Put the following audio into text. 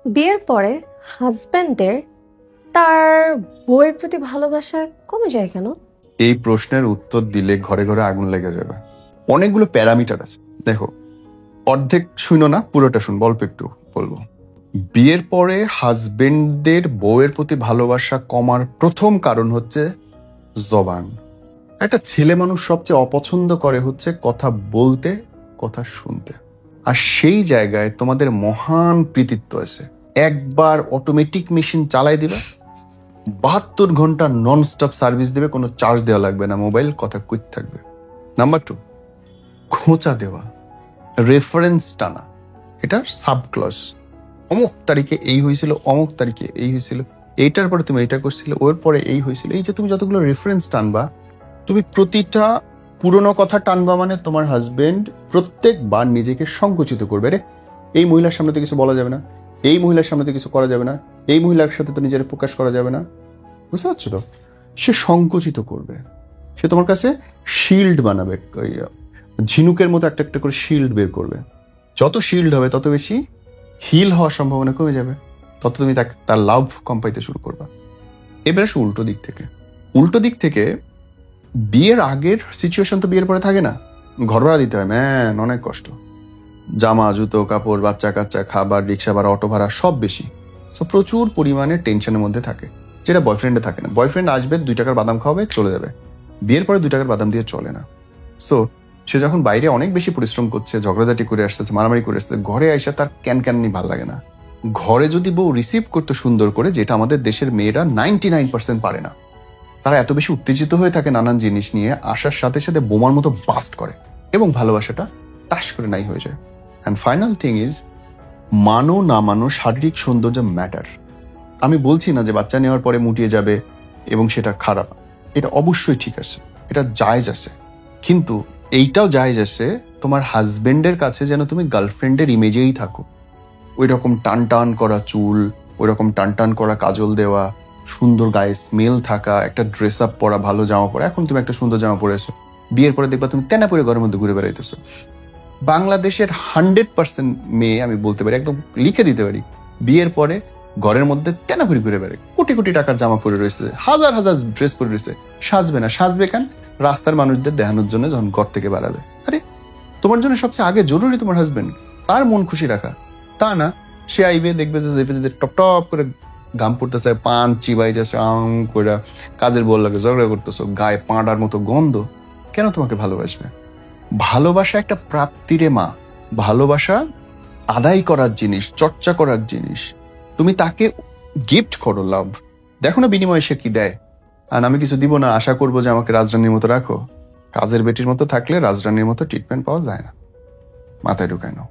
বিয়ের পরে হাজবেন্ডের তার বউয়ের প্রতি ভালোবাসা কমে যায় কেন? এই প্রশ্নের উত্তর দিলে ঘরে ঘরে আগুন লেগে যাবে। অনেকগুলো প্যারামিটার আছে। দেখো, অর্ধেক শুনো না, পুরোটা শুন, অল্প একটু বলবো। বিয়ের পরে হাজবেন্ডদের বউয়ের প্রতি ভালোবাসা কমার প্রথম কারণ হচ্ছে জবান। একটা ছেলে মানুষ সবচেয়ে অপছন্দ করে হচ্ছে কথা বলতে, কথা শুনতে। আর সেই জায়গায় তোমাদের মহান কৃতিত্ব আছে। একবার অটোমেটিক মেশিন চালাই দিবে, 72 ঘন্টা নন স্টপ সার্ভিস দেবে, কোনো চার্জ দেওয়া লাগবে না, মোবাইল কথা কুইক থাকবে। নাম্বার 2, খোঁচা দেওয়া, রেফারেন্স টানা, এটা সাবক্লজ। অমুক তারিখে এই হয়েছিল, অমুক তারিখে এই হয়েছিল, এইটার পরে তুমি এইটা করছিলে, ওর পরে এই হয়েছিল। এই যে তুমি যতগুলো রেফারেন্স টানবা, তুমি প্রতিটা পুরনো কথা টানবা, মানে তোমার হাজবেন্ড প্রত্যেকবার নিজেকে সংকুচিত করবে। রে, এই মহিলার সামনে তো কিছু বলা যাবে না, এই মহিলার সামনে তো কিছু করা যাবে না, এই মহিলার সাথে তো নিজের প্রকাশ করা যাবে না। বুঝতে পারছো তো? সে সংকুচিত করবে, সে তোমার কাছে শিল্ড বানাবে, ঝিনুকের মতো একটা একটা করে শিল্ড বের করবে। যত শিল্ড হবে তত বেশি হিল হওয়ার সম্ভাবনা কমে যাবে, তত তুমি তার লাভ কম পাইতে শুরু করবা। এবার আসে উল্টো দিক থেকে। উল্টো দিক থেকে বিয়ের আগের সিচুয়েশন তো বিয়ের পরে থাকে না। ঘর ভাড়া দিতে হয়, ম্যান, অনেক কষ্ট। জামা, জুতো, কাপড়, বাচ্চা কাচ্চা, খাবার, রিক্সা ভাড়া, অটো ভাড়া সব বেশি। তো প্রচুর পরিমাণে টেনশনের মধ্যে থাকে, যেটা বয়ফ্রেন্ডে থাকে না। বয়ফ্রেন্ড আসবে, 2 টাকার বাদাম খাওয়াবে, চলে যাবে। বিয়ের পরে 2 টাকার বাদাম দিয়ে চলে না। সো সে যখন বাইরে অনেক বেশি পরিশ্রম করছে, ঝগড়াঝাটি করে আসতেছে, মারামারি করে আসতেছে, ঘরে আইসা তার ক্যানক্যানি ভাল লাগে না। ঘরে যদি বউ রিসিভ করতে সুন্দর করে, যেটা আমাদের দেশের মেয়েরা 99% পারে না, তারা এত বেশি উত্তেজিত হয়ে থাকে নানান জিনিস নিয়ে, আসার সাথে সাথে বোমার মতো বাস্ট করে এবং ভালোবাসাটা তাস করে নাই হয়ে যায়। অ্যান্ড ফাইনাল থিং ইজ, মানো না মানো, শারীরিক সৌন্দর্য ম্যাটার। আমি বলছি না যে বাচ্চা নেওয়ার পরে মুটিয়ে যাবে এবং সেটা খারাপ, এটা অবশ্যই ঠিক আছে, এটা জায়েজ আছে। কিন্তু এইটাও জায়েজ আছে তোমার হাজবেন্ডের কাছে যেন তুমি গার্লফ্রেন্ডের ইমেজেই থাকো। ওই রকম টান টান করা চুল, ওই রকম টান টান করা কাজল দেওয়া, সুন্দর গায়ে স্মেল থাকা, একটা ড্রেস আপ পরা, ভালো জামা পরা। এখন তুমি একটা সুন্দর জামা পরেছো, বিয়ের পরে দেখবা তুমি তেনা পরে ঘরের মধ্যে ঘুরে বেড়াইতেছো। বাংলাদেশের 100% মেয়ে, আমি বলতে পারি, একদম লিখে দিতে পারি, বিয়ের পরে ঘরের মধ্যে তেনা পরে ঘুরে বেড়ায়, কোটি কোটি টাকার জামা পরে রয়েছে, হাজার হাজার ড্রেস পরে রয়েছে। সাজবে না, সাজবে কেন? রাস্তার মানুষদের দেখানোর জন্য যখন ঘর থেকে বেড়াবে। আরে, তোমার জন্য সবচেয়ে আগে জরুরি তোমার হাজবেন্ড, তার মন খুশি রাখা। তা না, সে আইবে, দেখবে যে টপ টপ করে ঘাম পড়তেছে, পান চিবাই যাচ্ছে, আং করে কাজের বল লাগে, ঝগড়া করতেছো, গায়ে পাঁড়ার মতো গন্ধ। কেন তোমাকে ভালোবাসবে? ভালোবাসা একটা প্রাপ্তিরে মা। ভালোবাসা আদায় করার জিনিস, চর্চা করার জিনিস। তুমি তাকে গিফট করো, লাভ। দেখো না বিনিময়ে সে কি দেয়। আর আমি কিছু দিব না, আশা করবো যে আমাকে রাজরানীর মতো রাখো। কাজের বেটির মতো থাকলে রাজরানীর মতো ট্রিটমেন্ট পাওয়া যায় না, মাথায় ঢুকায় নাও।